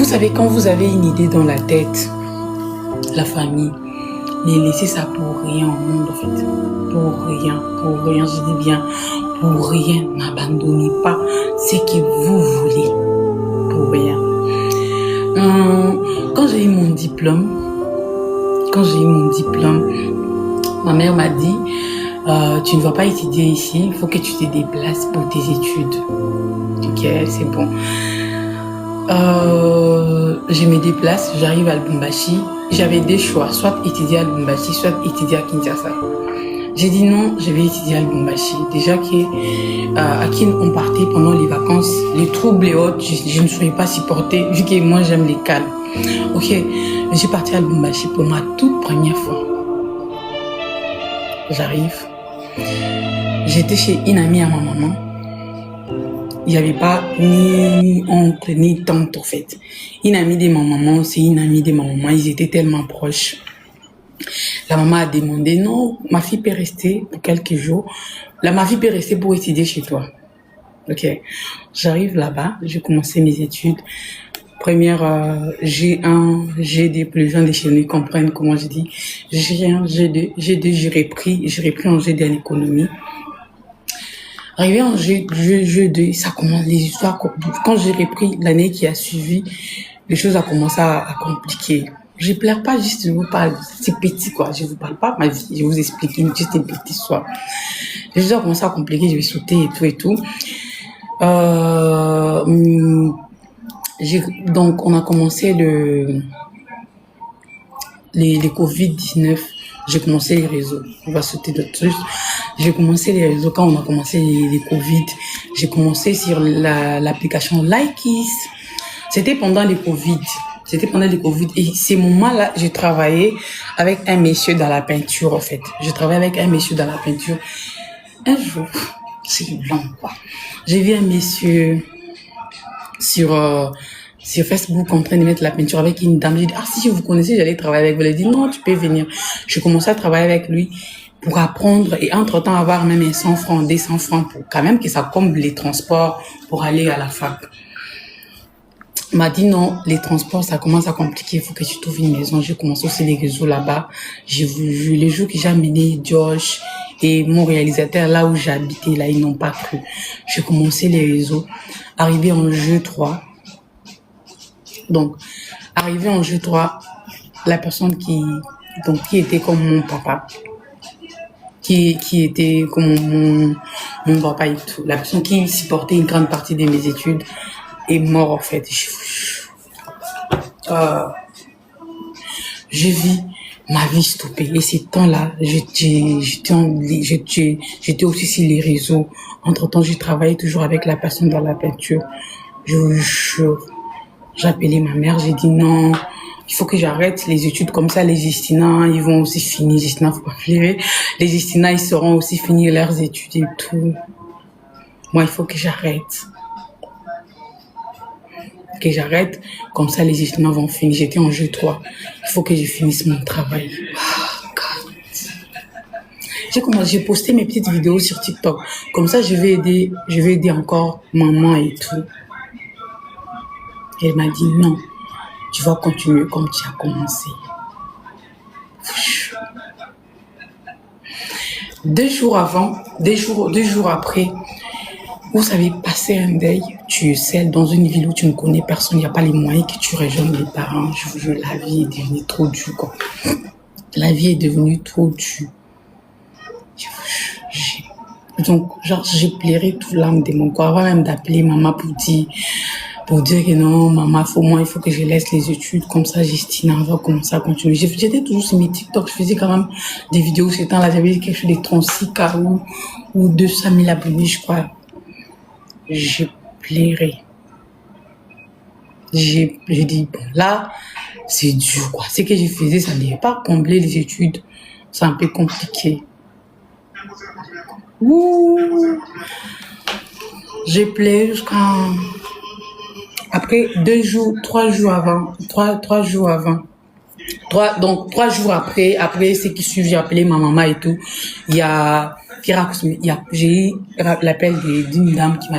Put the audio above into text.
savez, quand vous avez une idée dans la tête, la famille, ne laissez ça pour rien au monde, en fait. Pour rien, je dis bien, pour rien. N'abandonnez pas ce que vous voulez. Pour rien. Quand j'ai eu mon diplôme, ma mère m'a dit, tu ne vas pas étudier ici, il faut que tu te déplaces pour tes études. Ok, c'est bon. Je me déplace, j'arrive à Lubumbashi. J'avais deux choix, soit étudier à Lubumbashi, soit étudier à Kinshasa. J'ai dit non, je vais étudier à Lubumbashi. Déjà à Kin, on partait pendant les vacances, les troubles et autres, je ne saurais pas supporter, vu que moi j'aime les calmes. Ok, je suis partie à Lubumbashi pour ma toute première fois. J'arrive. J'étais chez une amie à ma maman. Il n'y avait pas ni oncle, ni tante, en fait. Une amie de ma maman, c'est une amie de ma maman. Ils étaient tellement proches. La maman a demandé, non, ma fille peut rester pour quelques jours. Ma fille peut rester pour étudier chez toi. Ok. J'arrive là-bas, j'ai commencé mes études. Première, G1, G2, plus les gens de chez nous comprennent comment je dis. G1, G2, j'ai repris en G2 en économie. Arrivé en G2, ça commence, les histoires, quand j'ai repris l'année qui a suivi, les choses ont commencé à compliquer. Je pleure pas, juste je vous parle, c'est petit quoi, je vous parle pas ma vie, je vous explique juste une petite histoire. Les choses ont commencé à compliquer, je vais sauter et tout. Donc on a commencé les Covid-19. J'ai commencé les réseaux. On va sauter d'autres trucs. J'ai commencé les réseaux quand on a commencé les Covid. J'ai commencé sur l'application Likis. C'était pendant les Covid. Et ces moments-là, j'ai travaillé avec un monsieur dans la peinture, en fait. Un jour, c'est long, quoi. J'ai vu un monsieur sur Facebook en train de mettre la peinture avec une dame. J'ai dit, si je vous connaissais, j'allais travailler avec vous. Elle a dit, non, tu peux venir. Je commençais à travailler avec lui pour apprendre et entre-temps avoir même un 100 francs, 200 francs pour quand même que ça comble les transports pour aller à la fac. Il m'a dit, non, les transports, ça commence à compliquer. Il faut que tu trouves une maison. J'ai commencé aussi les réseaux là-bas. J'ai vu les jours que j'ai amené Josh et mon réalisateur là où j'habitais, là, ils n'ont pas cru. J'ai commencé les réseaux. Arrivé en jeu 3. Donc, arrivé en jeu 3, la personne qui était comme mon papa, qui était comme mon papa et tout, la personne qui supportait une grande partie de mes études est mort en fait. Je vis ma vie stoppée. Et ces temps-là, j'étais aussi sur les réseaux. Entre-temps, j'ai travaillé toujours avec la personne dans la peinture. Je vous jure. J'ai appelé ma mère, j'ai dit non, il faut que j'arrête les études comme ça. Les Justinins, ils vont aussi finir. Justinins, faut pas pleurer. Les Justinins, ils sauront aussi finir leurs études et tout. Moi, il faut que j'arrête. Comme ça, les Justinins vont finir. J'étais en jeu 3. Il faut que je finisse mon travail. Oh, God. J'ai posté mes petites vidéos sur TikTok. Comme ça, je vais aider encore maman et tout. Elle m'a dit non, tu vas continuer comme tu as commencé. 2 jours après, vous savez, passer un deuil, tu es seule dans une ville où tu ne connais personne, il n'y a pas les moyens que tu rejoignes les parents. Je vous jure, la vie est devenue trop dure, quoi. La vie est devenue trop dure. Donc, j'ai pleuré toute l'âme de mon corps, avant même d'appeler maman pour dire que non, maman, il faut que je laisse les études, comme ça, Justina va commencer à continuer. J'étais toujours sur mes TikTok, je faisais quand même des vidéos ces temps-là, j'avais quelque chose de 36K ou 200 000 abonnés, je crois. J'ai pleuré. J'ai dit, bon, là, c'est dur, quoi. Ce que je faisais, ça n'allait pas combler les études. C'est un peu compliqué. Ouh! J'ai pleuré jusqu'à... Après 3 jours après ce qui suit, j'ai appelé ma maman et tout. J'ai eu l'appel d'une dame qui m'a